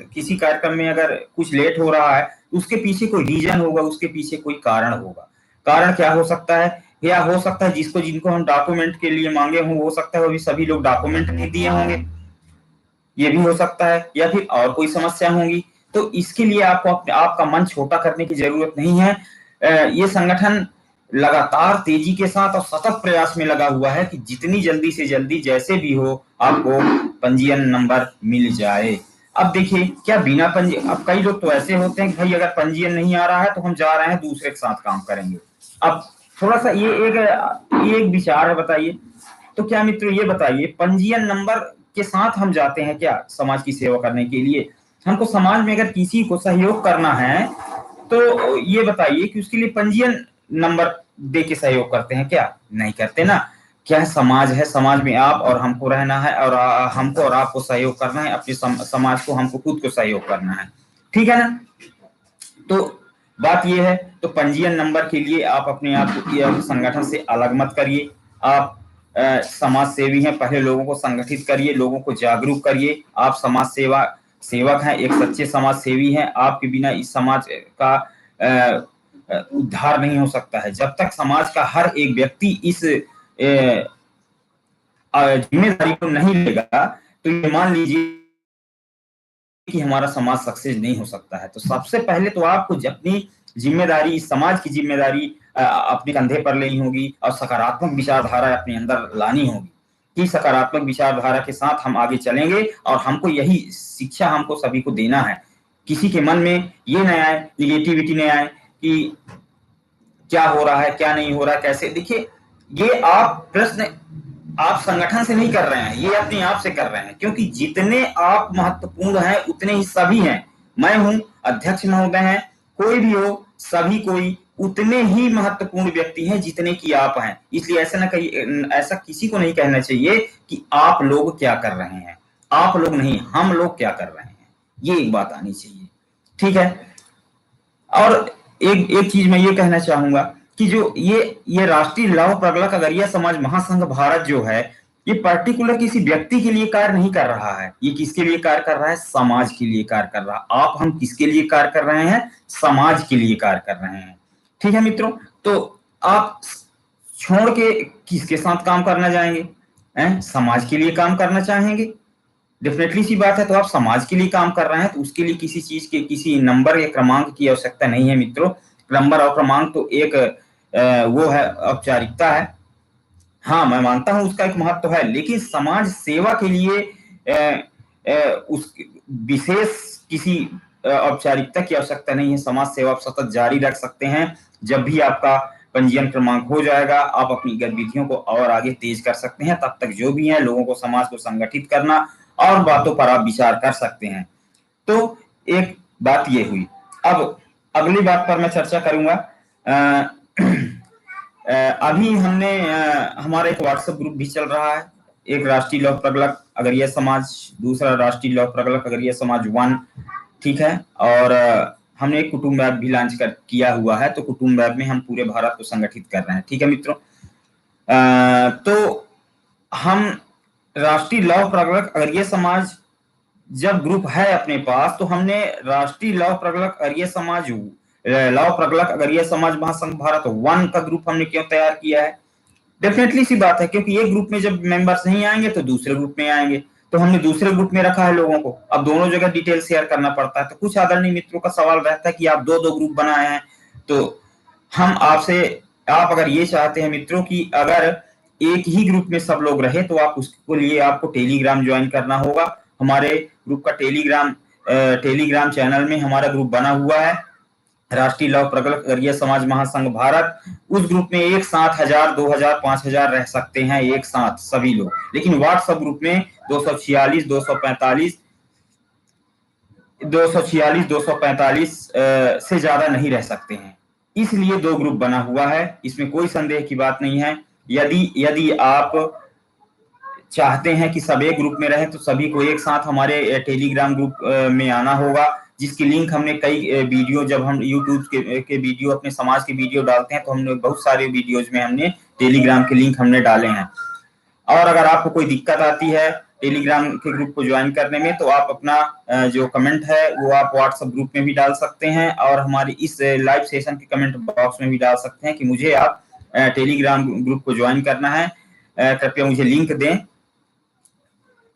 किसी कार्यक्रम में अगर कुछ लेट हो रहा है, उसके पीछे कोई रीजन होगा, उसके पीछे कोई कारण होगा। कारण क्या हो सकता है? या हो सकता है जिनको हम डॉक्यूमेंट के लिए मांगे हों, हो सकता है वो भी सभी लोग डॉक्यूमेंट नहीं दिए होंगे, ये भी हो सकता है। या फिर और कोई समस्या होगी। तो इसके लिए आपका मन छोटा करने की जरूरत नहीं है। ये संगठन लगातार तेजी के साथ और सतत प्रयास में लगा हुआ है कि जितनी जल्दी से जल्दी, जैसे भी हो, आपको पंजीयन नंबर मिल जाए। अब देखिए, क्या बिना पंजीयन, अब कई लोग तो ऐसे होते हैं कि भाई अगर पंजीयन नहीं आ रहा है तो हम जा रहे हैं दूसरे के साथ काम करेंगे। अब थोड़ा सा ये एक विचार है, बताइए। तो क्या मित्रों ये बताइए, पंजीयन नंबर के साथ हम जाते हैं क्या समाज की सेवा करने के लिए? हमको समाज में अगर किसी को सहयोग करना है तो ये बताइए कि उसके लिए पंजीयन नंबर दे के सहयोग करते हैं क्या? नहीं करते ना। क्या समाज है, समाज में आप और हमको रहना है, और हमको और आपको सहयोग करना है, अपने समाज को, हमको खुद को सहयोग करना है, ठीक है ना। तो बात ये है, तो पंजीयन नंबर के लिए आप अपने आप को संगठन से अलग मत करिए। आप समाज सेवी हैं, पहले लोगों को संगठित करिए, लोगों को जागरूक करिए। आप समाज सेवा सेवक हैं, एक सच्चे समाज सेवी हैं। आपके बिना इस समाज का उद्धार नहीं हो सकता है। जब तक समाज का हर एक व्यक्ति इस जिम्मेदारी को नहीं लेगा तो ये मान लीजिए कि हमारा समाज सक्सेस नहीं हो सकता है। तो सबसे पहले तो आपको अपनी जिम्मेदारी, समाज की जिम्मेदारी अपने कंधे पर लेनी होगी और सकारात्मक विचारधारा अपने अंदर लानी होगी कि सकारात्मक विचारधारा के साथ हम आगे चलेंगे। और हमको यही शिक्षा हमको सभी को देना है। किसी के मन में ये न आए, निगेटिविटी न आए कि क्या हो रहा है, क्या नहीं हो रहा है, कैसे। देखिए, ये आप प्रश्न आप संगठन से नहीं कर रहे हैं, ये अपने आप से कर रहे हैं, क्योंकि जितने आप महत्वपूर्ण हैं उतने ही सभी हैं। मैं हूं, अध्यक्ष महोदय हैं, कोई भी हो, सभी कोई उतने ही महत्वपूर्ण व्यक्ति हैं जितने की आप हैं। इसलिए ऐसा किसी को नहीं कहना चाहिए कि आप लोग क्या कर रहे हैं। आप लोग नहीं, हम लोग क्या कर रहे हैं, ये एक बात आनी चाहिए। ठीक है। और एक चीज मैं ये कहना चाहूंगा कि जो ये राष्ट्रीय लौह प्रगलक अगरिया समाज महासंघ भारत जो है, ये पर्टिकुलर किसी व्यक्ति के लिए कार्य नहीं कर रहा है। ये किसके लिए कार्य कर रहा है? समाज के लिए कार्य कर रहा है। आप हम किसके लिए कार्य कर रहे हैं? समाज के लिए कार्य कर रहे हैं। ठीक है मित्रों, तो आप छोड़ के किसके साथ काम करना जाएंगे? समाज के लिए काम करना चाहेंगे? डेफिनेटली सी बात है। तो आप समाज के लिए काम कर रहे हैं तो उसके लिए किसी चीज के, किसी नंबर या क्रमांक की आवश्यकता नहीं है मित्रों। नंबर और क्रमांक तो एक वो है, औपचारिकता है। हाँ, मैं मानता हूं उसका एक महत्व है, लेकिन समाज सेवा के लिए उस विशेष किसी औपचारिकता की आवश्यकता नहीं है। समाज सेवा आप सतत जारी रख सकते हैं। जब भी आपका पंजीयन क्रमांक हो जाएगा, आप अपनी गतिविधियों को और आगे तेज कर सकते हैं। तब तक जो भी है, लोगों को, समाज को संगठित करना और बातों पर आप विचार कर सकते हैं। तो एक बात ये हुई। अब अगली बात पर मैं चर्चा करूंगा। अभी हमने हमारा एक व्हाट्सएप ग्रुप भी चल रहा है। एक राष्ट्रीय लौह प्रगलक अगरिया समाज, दूसरा राष्ट्रीय लौह प्रगलक अगरिया समाज 1। ठीक है। और हमने एक कुटुंब ऐप भी लॉन्च किया हुआ है। तो कुटुंब ऐप में हम पूरे भारत को संगठित कर रहे हैं। ठीक है मित्रों। तो हम राष्ट्रीय लौह प्रगलक अगरिया समाज जब ग्रुप है अपने पास, तो हमने राष्ट्रीय लौह प्रगलक अगरिया समाज, लौह प्रगलक अगरिया समाज महासंघ भारत 1 का ग्रुप हमने क्यों तैयार किया है? डेफिनेटली सी बात है, क्योंकि एक ग्रुप में जब मेंबर्स नहीं आएंगे तो दूसरे ग्रुप में आएंगे। तो हमने दूसरे ग्रुप में रखा है लोगों को। अब दोनों जगह डिटेल शेयर करना पड़ता है। तो कुछ आदरणीय मित्रों का सवाल रहता है कि आप दो ग्रुप बनाए हैं। तो हम आपसे, आप अगर ये चाहते हैं मित्रों कि अगर एक ही ग्रुप में सब लोग रहे, तो आप उसके लिए आपको टेलीग्राम ज्वाइन करना होगा। हमारे ग्रुप का टेलीग्राम चैनल में हमारा ग्रुप बना हुआ है, राष्ट्रीय लौह प्रगलक अगरिया समाज महासंघ भारत। उस ग्रुप में एक साथ 1000, 2000, 5000 रह सकते हैं एक साथ सभी लोग। लेकिन व्हाट्सएप ग्रुप में 246, 245 से ज्यादा नहीं रह सकते हैं। इसलिए 2 ग्रुप बना हुआ है। इसमें कोई संदेह की बात नहीं है। यदि आप चाहते हैं कि सब एक ग्रुप में रहे, तो सभी को एक साथ हमारे टेलीग्राम ग्रुप में आना होगा, जिसकी लिंक हमने कई वीडियो, जब हम यूट्यूब के वीडियो, अपने समाज के वीडियो डालते हैं, तो हमने बहुत सारे वीडियोज में हमने टेलीग्राम के लिंक हमने डाले हैं। और अगर आपको कोई दिक्कत आती है टेलीग्राम के ग्रुप को ज्वाइन करने में, तो आप अपना जो कमेंट है वो आप व्हाट्सएप ग्रुप में भी डाल सकते हैं और हमारी इस लाइव सेशन के कमेंट बॉक्स में भी डाल सकते हैं कि मुझे आप टेलीग्राम ग्रुप को ज्वाइन करना है, कृपया मुझे लिंक दें।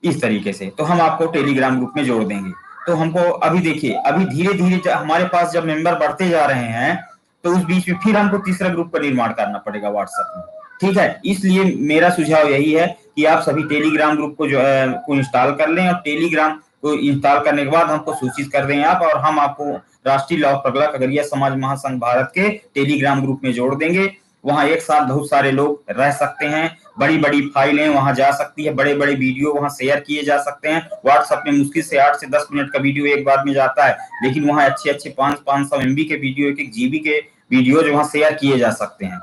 इस तरीके से तो हम आपको टेलीग्राम ग्रुप में जोड़ देंगे। तो हमको अभी देखिए, अभी धीरे धीरे हमारे पास जब मेंबर बढ़ते जा रहे हैं, तो उस बीच में फिर हमको तीसरा ग्रुप का निर्माण करना पड़ेगा व्हाट्सएप में। ठीक है। इसलिए मेरा सुझाव यही है कि आप सभी टेलीग्राम ग्रुप को इंस्टॉल कर लें, और टेलीग्राम को इंस्टॉल करने के बाद हमको सूचित कर दें आप, और हम आपको राष्ट्रीय लौह प्रगलक अगरिया समाज महासंघ भारत के टेलीग्राम ग्रुप में जोड़ देंगे। वहां एक साथ बहुत सारे लोग रह सकते हैं। बड़ी बड़ी फाइलें वहां जा सकती है, बड़े बड़े वीडियो वहां शेयर किए जा सकते हैं। व्हाट्सएप में मुश्किल से 8 से 10 मिनट का वीडियो एक बार में जाता है, लेकिन वहां अच्छे अच्छे 500 MB के वीडियो, 1 GB के वीडियो जो वहां शेयर किए जा सकते हैं।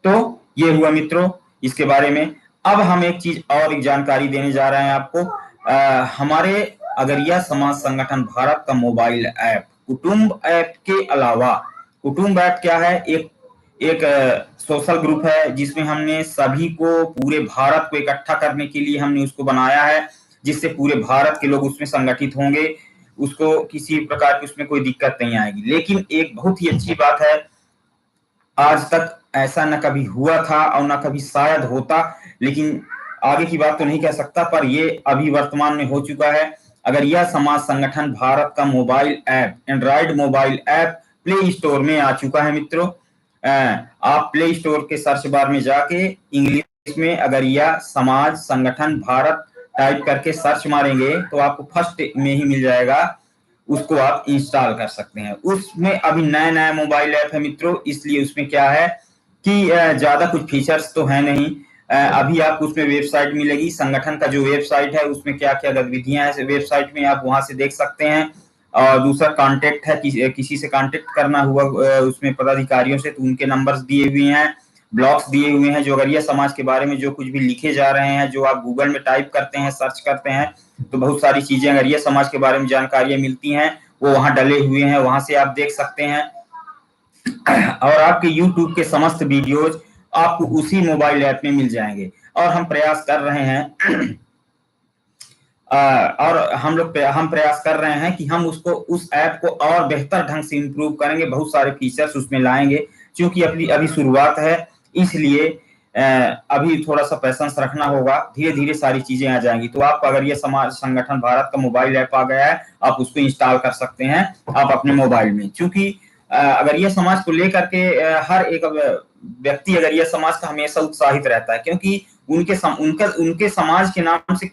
तो ये हुआ मित्रों इसके बारे में। अब हम एक चीज और, एक जानकारी देने जा रहे हैं आपको। हमारे अगरिया समाज संगठन भारत का मोबाइल ऐप कुटुंब ऐप के अलावा, कुटुंब ऐप क्या है? एक सोशल ग्रुप है, जिसमें हमने सभी को, पूरे भारत को इकट्ठा करने के लिए हमने उसको बनाया है, जिससे पूरे भारत के लोग उसमें संगठित होंगे। उसको किसी प्रकार की उसमें कोई दिक्कत नहीं आएगी। लेकिन एक बहुत ही अच्छी बात है, आज तक ऐसा न कभी हुआ था और न कभी शायद होता, लेकिन आगे की बात तो नहीं कह सकता, पर ये अभी वर्तमान में हो चुका है। अगरिया समाज संगठन भारत का mobile app, Android mobile app play store में आ चुका है मित्रों। आप प्ले स्टोर के सर्च बार में जाके इंग्लिश में अगरिया समाज संगठन भारत टाइप करके सर्च मारेंगे तो आपको फर्स्ट में ही मिल जाएगा, उसको आप इंस्टॉल कर सकते हैं। उसमें अभी नया नया मोबाइल ऐप है मित्रों, इसलिए उसमें क्या है कि ज्यादा कुछ फीचर्स तो है नहीं। अभी आपको उसमें वेबसाइट मिलेगी, संगठन का जो वेबसाइट है उसमें क्या क्या गतिविधियां हैं वेबसाइट में आप वहां से देख सकते हैं। और दूसरा कांटेक्ट है, किसी से कांटेक्ट करना हुआ उसमें पदाधिकारियों से तो उनके नंबर्स दिए हुए हैं, ब्लॉग्स दिए हुए हैं जो अगरिया समाज के बारे में जो कुछ भी लिखे जा रहे हैं, जो आप गूगल में टाइप करते हैं, सर्च करते हैं तो बहुत सारी चीजें अगरिया समाज के बारे में जानकारियां मिलती हैं, वो वहां डले हुए हैं, वहां से आप देख सकते हैं। और आपके YouTube के समस्त वीडियोज आपको उसी मोबाइल ऐप में मिल जाएंगे। और हम प्रयास कर रहे हैं हम प्रयास कर रहे हैं कि हम उसको उस ऐप को और बेहतर ढंग से इम्प्रूव करेंगे, बहुत सारे फीचर्स उसमें लाएंगे। क्योंकि अभी शुरुआत है, इसलिए अभी थोड़ा सा पैसेंस रखना होगा, धीरे धीरे सारी चीजें आ जाएंगी। तो आप अगर ये समाज संगठन भारत का मोबाइल ऐप आ गया है, आप उसको इंस्टॉल कर सकते हैं आप अपने मोबाइल में। क्योंकि अगर ये समाज को लेकर के हर एक व्यक्ति अगर ये समाज का हमेशा उत्साहित रहता है, क्योंकि उनके समाज के नाम से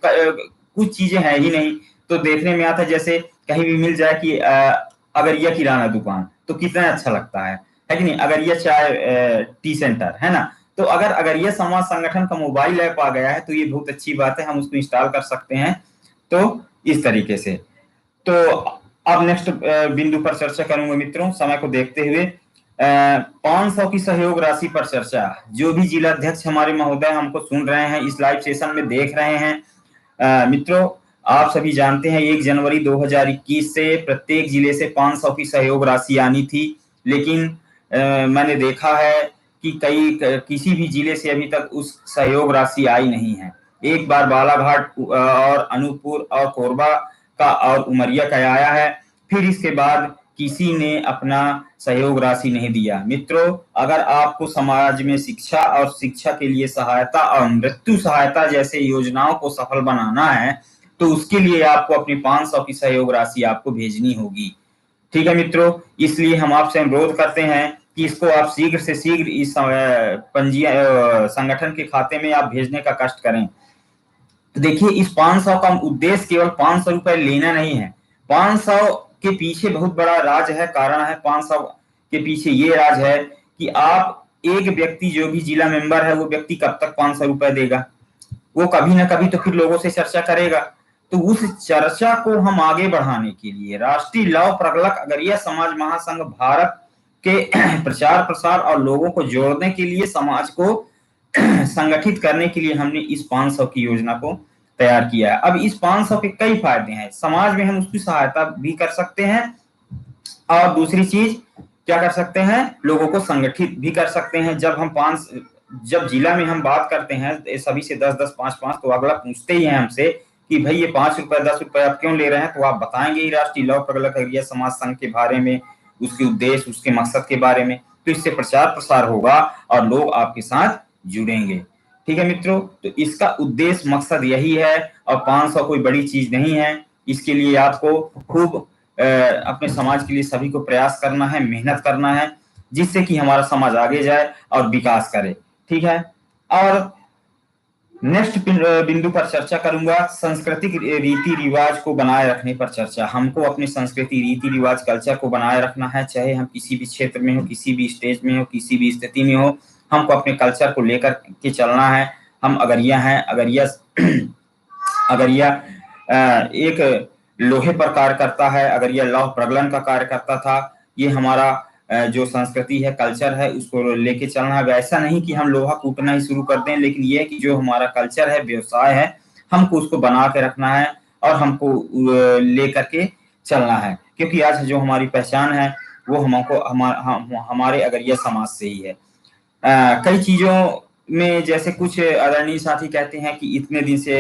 कुछ चीजें हैं ही नहीं। तो देखने में आता है जैसे कहीं भी मिल जाए कि अगरिया किराना दुकान, तो कितना अच्छा लगता है कि नहीं, अगरिया चाय टी सेंटर, है ना। तो अगर अगरिया समाज संगठन का मोबाइल ऐप आ गया है तो ये बहुत अच्छी बात है, हम उसको इंस्टॉल कर सकते हैं। तो इस तरीके से तो अब नेक्स्ट बिंदु पर चर्चा करूंगा मित्रों, समय को देखते हुए। 500 की सहयोग राशि पर चर्चा। जो भी जिला अध्यक्ष हमारे महोदय हमको सुन रहे हैं, इस लाइव सेशन में देख रहे हैं, मित्रों आप सभी जानते हैं 1 जनवरी 2021 से प्रत्येक जिले से 500 की सहयोग राशि आनी थी। लेकिन मैंने देखा है कि किसी भी जिले से अभी तक उस सहयोग राशि आई नहीं है। एक बार बालाघाट और अनूपपुर और कोरबा का और उमरिया का आया है, फिर इसके बाद किसी ने अपना सहयोग राशि नहीं दिया। मित्रों अगर आपको समाज में शिक्षा और शिक्षा के लिए सहायता और मृत्यु सहायता जैसे योजनाओं को सफल बनाना है तो उसके लिए आपको अपनी 500 की सहयोग राशि आपको भेजनी होगी। ठीक है मित्रों, इसलिए हम आपसे अनुरोध करते हैं कि इसको आप शीघ्र से शीघ्र इस संगठन के खाते में आप भेजने का कष्ट करें। तो देखिए इस 500 का उद्देश्य केवल 500 रुपए लेना नहीं है, 500 के पीछे बहुत बड़ा राज है, कारण है 500 के पीछे ये राज है कि आप एक व्यक्ति जो भी जिला मेंबर है वो व्यक्ति कब तक 500 रुपए देगा, वो कभी ना कभी तो फिर लोगों से चर्चा करेगा। तो उस चर्चा को हम आगे बढ़ाने के लिए राष्ट्रीय लौह प्रगलक अगरिया समाज महासंघ भारत के प्रचार प्रसार और लोगों को जोड़ने के लिए, समाज को संगठित करने के लिए हमने इस 500 की योजना को तैयार किया है। अब इस 500 के कई फायदे हैं, समाज में हम उसकी सहायता भी कर सकते हैं और दूसरी चीज क्या कर सकते हैं, लोगों को संगठित भी कर सकते हैं। जब जिला में हम बात करते हैं सभी से 10-10, 5-5, तो अगला पूछते ही हैं हमसे कि भाई ये 5 रुपए 10 रुपए आप क्यों ले रहे हैं, तो आप बताएंगे ही राष्ट्रीय लौह प्रगलक अगरिया समाज संघ के बारे में, उसके उद्देश्य उसके मकसद के बारे में। तो इससे प्रचार प्रसार होगा और लोग आपके साथ जुड़ेंगे। ठीक है मित्रों, तो इसका उद्देश्य मकसद यही है और 500 कोई बड़ी चीज नहीं है। इसके लिए आपको खूब अपने समाज के लिए सभी को प्रयास करना है, मेहनत करना है, जिससे कि हमारा समाज आगे जाए और विकास करे। ठीक है, और नेक्स्ट बिंदु पर चर्चा करूंगा सांस्कृतिक रीति रिवाज को बनाए रखने पर चर्चा। हमको अपनी संस्कृति रीति रिवाज कल्चर को बनाए रखना है, चाहे हम किसी भी क्षेत्र में हो, किसी भी स्टेज में हो, किसी भी स्थिति में हो, हमको अपने कल्चर को लेकर के चलना है। हम अगरिया हैं, अगरिया एक लोहे पर कार्य करता है, अगरिया लौह प्रगलन का कार्य करता था। ये हमारा जो संस्कृति है कल्चर है उसको लेके चलना है। वैसा नहीं कि हम लोहा कूटना ही शुरू कर दें, लेकिन ये है कि जो हमारा कल्चर है, व्यवसाय है, हमको उसको बना के रखना है और हमको लेकर के चलना है। क्योंकि आज जो हमारी पहचान है वो हमको हमारे अगरिया समाज से ही है। कई चीजों में जैसे कुछ आदरणीय साथी कहते हैं कि इतने दिन से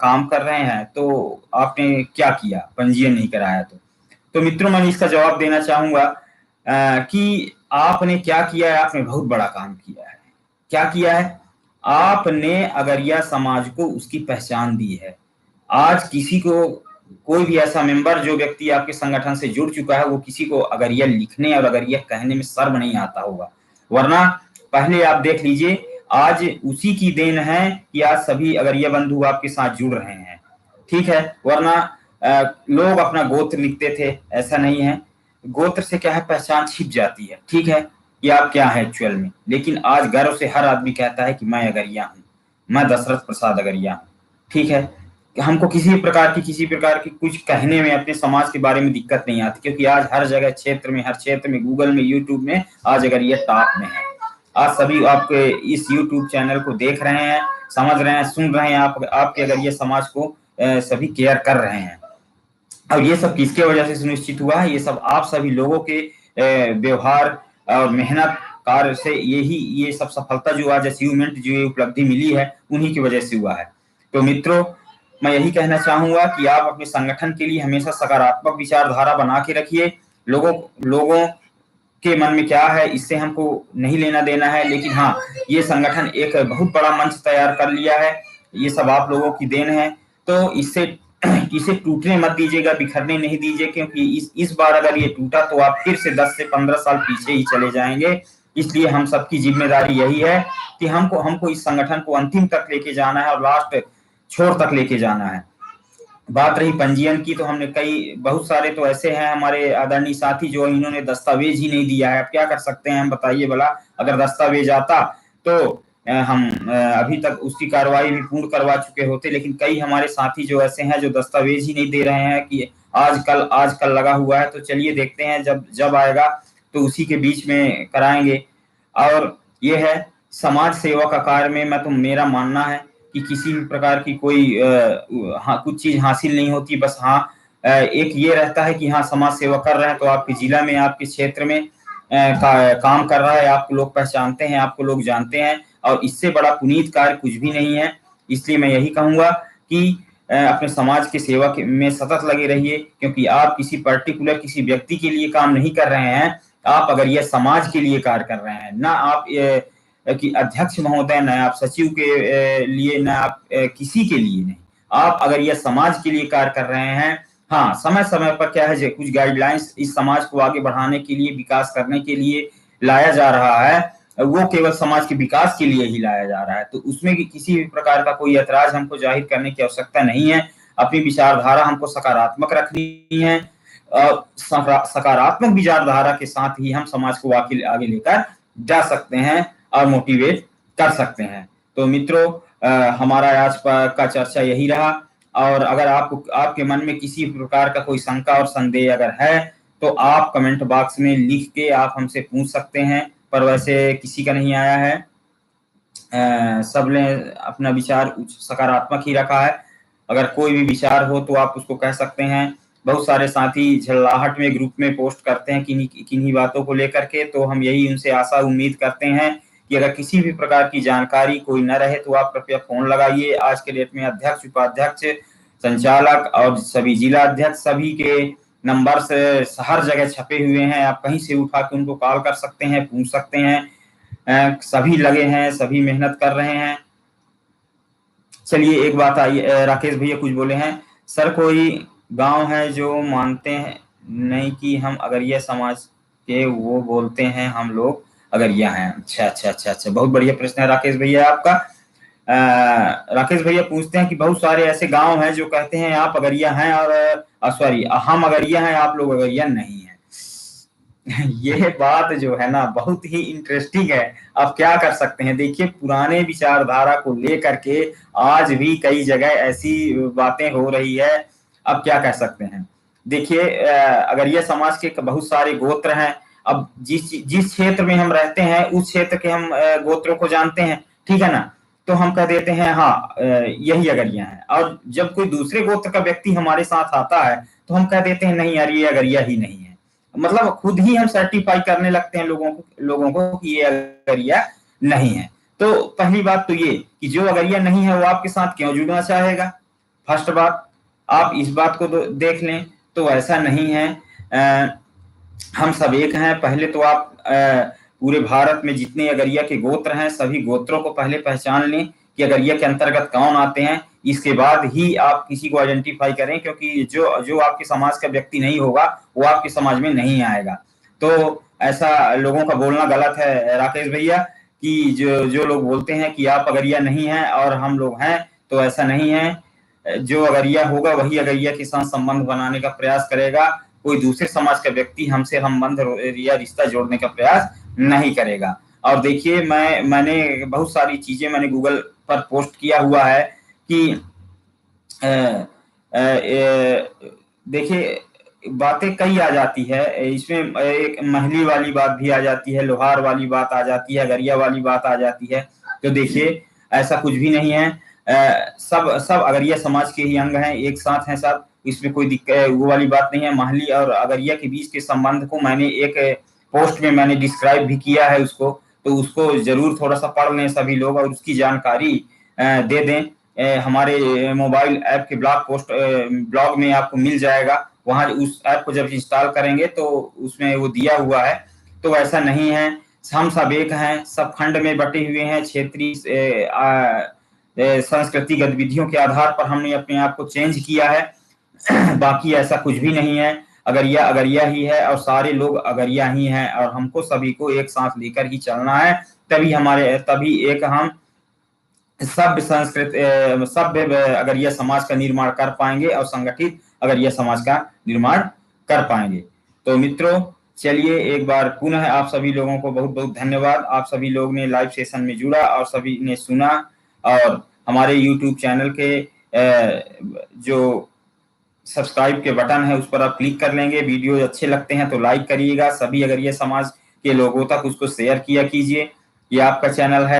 काम कर रहे हैं, तो आपने क्या किया, पंजीयन नहीं कराया? तो मित्रों, मैं इसका जवाब देना चाहूंगा कि आपने क्या किया है। आपने बहुत बड़ा काम किया है। क्या किया है? आपने अगरिया समाज को उसकी पहचान दी है। आज किसी को, कोई भी ऐसा मेंबर जो व्यक्ति आपके संगठन से जुड़ चुका है, वो किसी को अगरिया लिखने और अगरिया कहने में शर्म नहीं आता होगा। वरना पहले आप देख लीजिए, आज उसी की देन है कि आज सभी अगरिया बंधु आपके साथ जुड़ रहे हैं। ठीक है, वरना लोग अपना गोत्र लिखते थे, ऐसा नहीं है। गोत्र से क्या है, पहचान छिप जाती है। ठीक है, कि आप क्या है एक्चुअल में। लेकिन आज गर्व से हर आदमी कहता है कि मैं अगरिया हूं, मैं दशरथ प्रसाद अगरिया हूं। ठीक है, हमको किसी प्रकार की कुछ कहने में अपने समाज के बारे में दिक्कत नहीं आती, क्योंकि आज हर जगह क्षेत्र में, हर क्षेत्र में, गूगल में, यूट्यूब में आज अगरिया टॉप में है। आज सभी आपके इस यूट्यूब चैनल को देख रहे हैं, समझ रहे हैं, सुन रहे हैं। आपके अगरिया समाज को सभी केयर कर रहे हैं। और ये सब किसके वजह से सुनिश्चित हुआ है? ये सब आप सभी लोगों के व्यवहार और मेहनत कार्य से ये सब सफलता जो आज अचीवमेंट, जो ये उपलब्धि मिली है, उन्हीं की वजह से हुआ है। तो मित्रों, मैं यही कहना चाहूंगा कि आप अपने संगठन के लिए हमेशा सकारात्मक विचारधारा बना के रखिए। लोगों के मन में क्या है, इससे हमको नहीं लेना देना है। लेकिन हाँ, ये संगठन एक बहुत बड़ा मंच तैयार कर लिया है, ये सब आप लोगों की देन है। तो इसे टूटने मत दीजिएगा, बिखरने नहीं दीजिए, क्योंकि इस बार अगर ये टूटा तो आप फिर से 10 से 15 साल पीछे ही चले जाएंगे। इसलिए हम सबकी जिम्मेदारी यही है कि हमको इस संगठन को अंतिम तक लेके जाना है और लास्ट छोर तक लेके जाना है। बात रही पंजीयन की, तो हमने बहुत सारे तो ऐसे हैं हमारे आदरणीय साथी जो इन्होंने दस्तावेज ही नहीं दिया है। अब क्या कर सकते हैं हम, बताइए भला। अगर दस्तावेज आता तो हम अभी तक उसकी कार्रवाई भी पूर्ण करवा चुके होते। लेकिन कई हमारे साथी जो ऐसे हैं जो दस्तावेज ही नहीं दे रहे हैं कि आज कल लगा हुआ है। तो चलिए देखते हैं, जब आएगा तो उसी के बीच में कराएंगे। और ये है समाज सेवा का कार्य में, मेरा मानना है कि किसी भी प्रकार की कोई कुछ चीज हासिल नहीं होती। बस हाँ, एक ये रहता है कि हाँ, समाज सेवा कर रहे हैं तो आपके जिला में, आपके क्षेत्र में काम कर रहा है, आपको लोग पहचानते हैं, आपको लोग जानते हैं। और इससे बड़ा पुनीत कार्य कुछ भी नहीं है। इसलिए मैं यही कहूंगा कि अपने समाज की सेवा में सतत लगे रहिए, क्योंकि आप किसी पर्टिकुलर किसी व्यक्ति के लिए काम नहीं कर रहे हैं। आप अगर यह समाज के लिए कार्य कर रहे हैं, ना आप कि अध्यक्ष महोदय, न आप सचिव के लिए, न आप किसी के लिए नहीं। आप अगर यह समाज के लिए कार्य कर रहे हैं, हाँ, समय समय पर क्या है, कुछ गाइडलाइंस इस समाज को आगे बढ़ाने के लिए, विकास करने के लिए लाया जा रहा है, वो केवल समाज के विकास के लिए ही लाया जा रहा है। तो उसमें किसी भी प्रकार का कोई ऐतराज हमको जाहिर करने की आवश्यकता नहीं है। अपनी विचारधारा हमको सकारात्मक रखनी है। सकारात्मक विचारधारा के साथ ही हम समाज को आगे लेकर जा सकते हैं और मोटिवेट कर सकते हैं। तो मित्रों, हमारा आज का चर्चा यही रहा। और अगर आपके मन में किसी प्रकार का कोई शंका और संदेह अगर है, तो आप कमेंट बॉक्स में लिख के आप हमसे पूछ सकते हैं। पर वैसे किसी का नहीं आया है। सबने अपना विचार सकारात्मक ही रखा है। अगर कोई भी विचार हो तो आप उसको कह सकते हैं। बहुत सारे साथी झल्लाहट में ग्रुप में पोस्ट करते हैं किन्हीं बातों को लेकर के। तो हम यही उनसे आशा उम्मीद करते हैं कि अगर किसी भी प्रकार की जानकारी कोई न रहे तो आप कृपया फोन लगाइए। आज के डेट में अध्यक्ष, उपाध्यक्ष, संचालक और सभी जिला अध्यक्ष, सभी के नंबर से हर जगह छपे हुए हैं। आप कहीं से उठा के उनको कॉल कर सकते हैं, पूछ सकते हैं। सभी लगे हैं, सभी मेहनत कर रहे हैं। चलिए एक बात आई, राकेश भैया कुछ बोले हैं। सर, कोई गांव है जो मानते हैं नहीं कि हम अगरिया समाज के, वो बोलते हैं हम लोग अगरिया हैं। अच्छा अच्छा अच्छा अच्छा, बहुत बढ़िया प्रश्न है राकेश भैया आपका। राकेश भैया पूछते हैं कि बहुत सारे ऐसे गांव हैं जो कहते हैं आप अगरिया हैं, और सॉरी, हम अगरिया हैं, आप लोग अगरिया नहीं हैं। ये बात जो है ना, बहुत ही इंटरेस्टिंग है। अब क्या कर सकते हैं, देखिए, पुराने विचारधारा को लेकर के आज भी कई जगह ऐसी बातें हो रही है। अब क्या कह सकते हैं, देखिए, अगरिया समाज के बहुत सारे गोत्र हैं। अब जिस क्षेत्र में हम रहते हैं उस क्षेत्र के हम गोत्रों को जानते हैं, ठीक है ना। तो हम कह देते हैं हाँ, यही अगरिया है। और जब कोई दूसरे गोत्र का व्यक्ति हमारे साथ आता है तो हम कह देते हैं नहीं यार, ये अगरिया ही नहीं है। मतलब खुद ही हम सर्टिफाई करने लगते हैं लोगों को कि ये अगरिया नहीं है। तो पहली बात तो ये कि जो अगरिया नहीं है वो आपके साथ क्यों जुड़ना चाहेगा। फर्स्ट बात आप इस बात को देख लें, तो ऐसा नहीं है। हम सब एक हैं। पहले तो आप पूरे भारत में जितने अगरिया के गोत्र हैं सभी गोत्रों को पहले पहचान लें कि अगरिया के अंतर्गत कौन आते हैं, इसके बाद ही आप किसी को आइडेंटिफाई करें, क्योंकि जो आपके समाज का व्यक्ति नहीं होगा वो आपके समाज में नहीं आएगा। तो ऐसा लोगों का बोलना गलत है राकेश भैया, कि जो लोग बोलते हैं कि आप अगरिया नहीं हैं और हम लोग हैं, तो ऐसा नहीं है। जो अगरिया होगा वही अगरिया के साथ संबंध बनाने का प्रयास करेगा। कोई दूसरे समाज का व्यक्ति हमसे संबंध या रिश्ता जोड़ने का प्रयास नहीं करेगा। और देखिए मैंने बहुत सारी चीजें मैंने गूगल पर पोस्ट किया हुआ है कि देखिए बातें कई आ जाती है इसमें, एक महली वाली बात भी आ जाती है, लोहार वाली बात आ जाती है, अगरिया वाली बात आ जाती है। तो देखिए ऐसा कुछ भी नहीं है। सब अगरिया समाज के ही अंग हैं, एक साथ हैं सब, इसमें कोई दिक्कत वो वाली बात नहीं है। महली और अगरिया के बीच के संबंध को मैंने एक पोस्ट में मैंने डिस्क्राइब भी किया है उसको, तो उसको जरूर थोड़ा सा पढ़ लें सभी लोग और उसकी जानकारी दे दें। हमारे मोबाइल ऐप के ब्लॉग में आपको मिल जाएगा। वहां उस ऐप को जब इंस्टॉल करेंगे तो उसमें वो दिया हुआ है। तो ऐसा नहीं है, हम सब एक हैं, सब खंड में बटे हुए हैं। क्षेत्रीय संस्कृति गतिविधियों के आधार पर हमने अपने आप को चेंज किया है। बाकी ऐसा कुछ भी नहीं है। अगरिया अगरिया ही है और सारे लोग अगरिया ही हैं, और हमको सभी को एक साथ लेकर ही चलना है। तभी एक हम सभ्य अगरिया समाज का निर्माण कर पाएंगे और संगठित अगरिया समाज का निर्माण कर पाएंगे। तो मित्रों चलिए एक बार पुनः आप सभी लोगों को बहुत बहुत धन्यवाद। आप सभी लोग ने लाइव सेशन में जुड़ा और सभी ने सुना, और हमारे YouTube चैनल के जो सब्सक्राइब के बटन है उस पर आप क्लिक कर लेंगे। वीडियो अच्छे लगते हैं तो लाइक करिएगा, सभी अगरिया समाज के लोगों तक उसको शेयर किया कीजिए। ये आपका चैनल है।